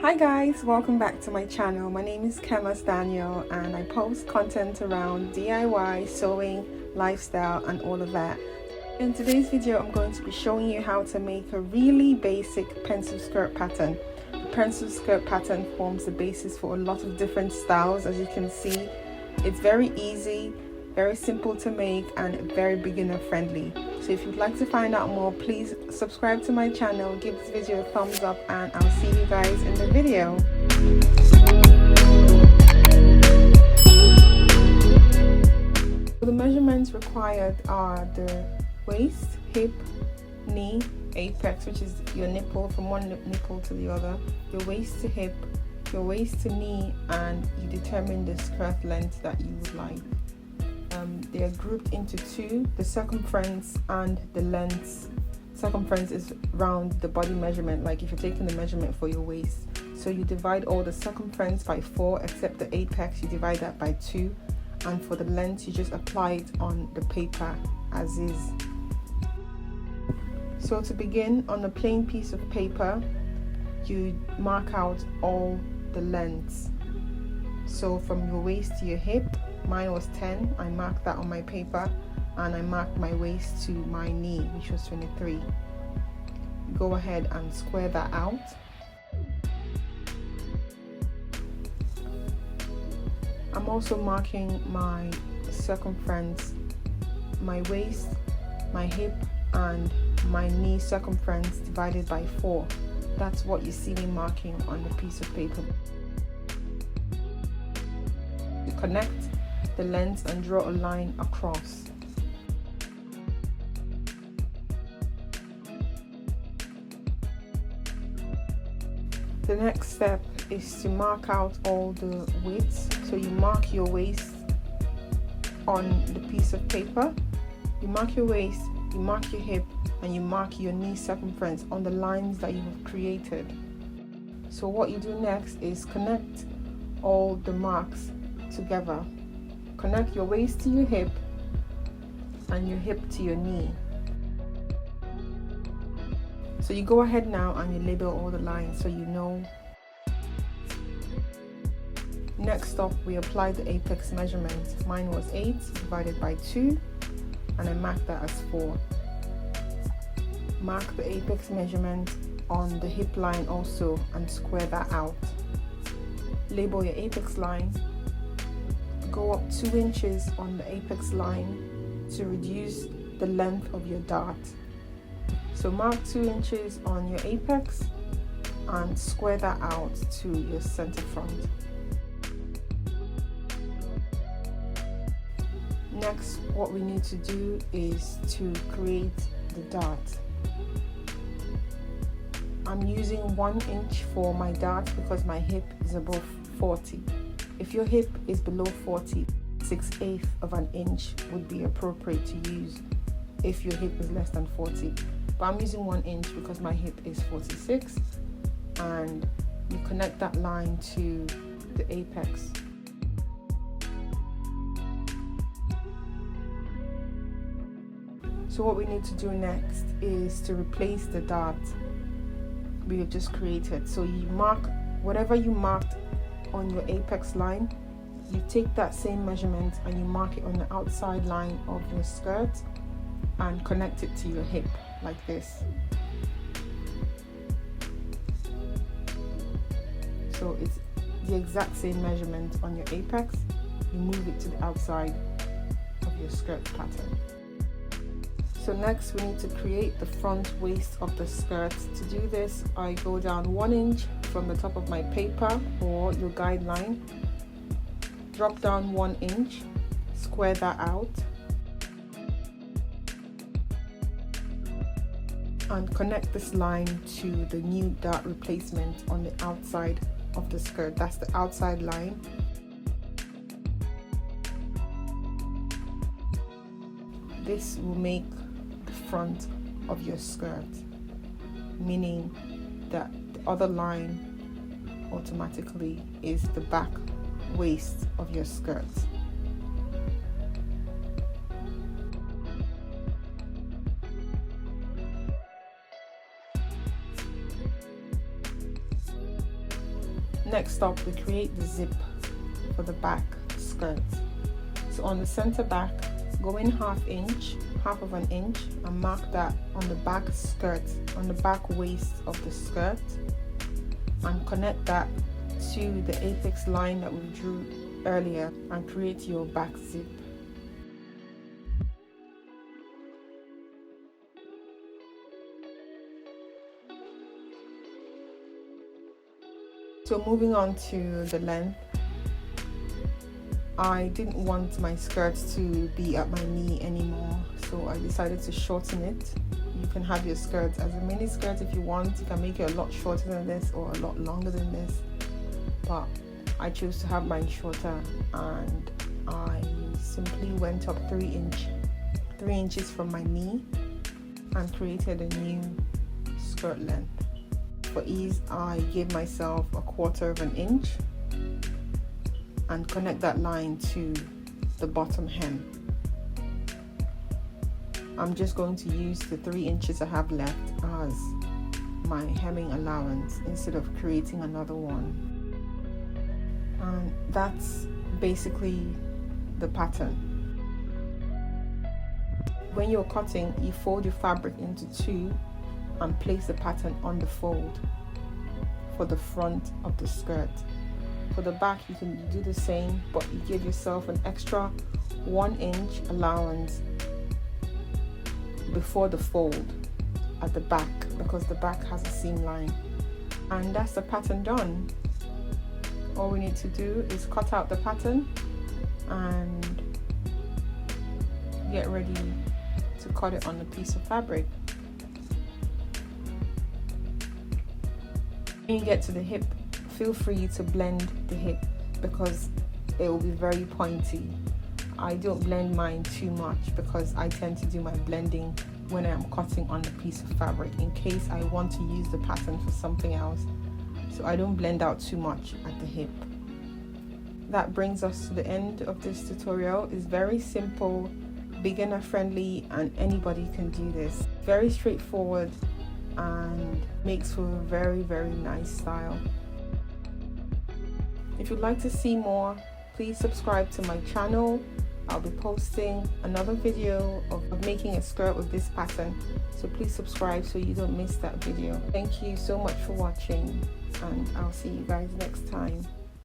Hi guys, welcome back to my channel. My name is Kemas and I post content around DIY, sewing, lifestyle and all of that. In today's video I'm going to be showing you how to make a really basic pencil skirt pattern. The pencil skirt pattern forms the basis for a lot of different styles. As you can see, it's very easy, very simple to make and very beginner friendly. So if you'd like to find out more, please subscribe to my channel, give this video a thumbs up, and I'll see you guys in the video. So the measurements required are the waist, hip, knee, apex, which is your nipple from one nipple to the other, your waist to hip, your waist to knee, and you determine the skirt length that you would like. They are grouped into two, the circumference and the length. Circumference is round the body measurement, like if you're taking the measurement for your waist. So you divide all the circumference by 4 except the apex, you divide that by 2, and for the length you just apply it on the paper as is. So to begin, on a plain piece of paper you mark out all the lengths. So from your waist to your hip, mine was 10, I marked that on my paper, and I marked my waist to my knee, which was 23. Go ahead and square that out. I'm also marking my circumference, my waist, my hip and my knee circumference divided by 4. That's what you see me marking on the piece of paper. You connect the lengths and draw a line across. The next step is to mark out all the widths. So you mark your waist on the piece of paper, you mark your waist, you mark your hip, and you mark your knee circumference on the lines that you have created. So what you do next is connect all the marks together. Connect your waist to your hip and your hip to your knee. So you go ahead now and you label all the lines so you know. Next up, we apply the apex measurement. Mine was 8 divided by 2 and I marked that as 4. Mark the apex measurement on the hip line also and square that out. Label your apex line. Go up 2 inches on the apex line to reduce the length of your dart. So mark 2 inches on your apex and square that out to your center front. Next, what we need to do is to create the dart. I'm using 1 inch for my dart because my hip is above 40. If your hip is below 40, 6/8 of an inch would be appropriate to use if your hip is less than 40. But I'm using 1 inch because my hip is 46, and you connect that line to the apex. So what we need to do next is to replace the dart we have just created. So you mark whatever you marked on your apex line, you take that same measurement and you mark it on the outside line of your skirt and connect it to your hip like this. So it's the exact same measurement on your apex, you move it to the outside of your skirt pattern. So next we need to create the front waist of the skirt. To do this, I go down 1 inch from the top of my paper or your guideline, drop down 1 inch, square that out, and connect this line to the new dart replacement on the outside of the skirt. That's the outside line. This will make the front of your skirt, meaning that the other line automatically is the back waist of your skirt. Next up, we create the zip for the back skirt. So on the center back, go in half of an inch, and mark that on the back skirt, on the back waist of the skirt, and connect that to the apex line that we drew earlier and create your back zip. So moving on to the length, I didn't want my skirts to be at my knee anymore, so I decided to shorten it. You can have your skirts as a mini skirt if you want. You can make it a lot shorter than this or a lot longer than this, but I chose to have mine shorter, and I simply went up 3 inches from my knee and created a new skirt length. For ease, I gave myself 1/4 of an inch and connect that line to the bottom hem. I'm just going to use the 3 inches I have left as my hemming allowance instead of creating another one. And that's basically the pattern. When you're cutting, you fold your fabric into 2 and place the pattern on the fold for the front of the skirt. For the back, you can do the same, but you give yourself an extra 1 inch allowance before the fold at the back, because the back has a seam line. And that's the pattern done. All we need to do is cut out the pattern and get ready to cut it on a piece of fabric. When you get to the hip, feel free to blend the hip because it will be very pointy. I don't blend mine too much because I tend to do my blending when I'm cutting on a piece of fabric in case I want to use the pattern for something else. So I don't blend out too much at the hip. That brings us to the end of this tutorial. It's very simple, beginner friendly, and anybody can do this. Very straightforward and makes for a very, very nice style. If you'd like to see more, please subscribe to my channel. I'll be posting another video of making a skirt with this pattern, so please subscribe so you don't miss that video. Thank you so much for watching, and I'll see you guys next time.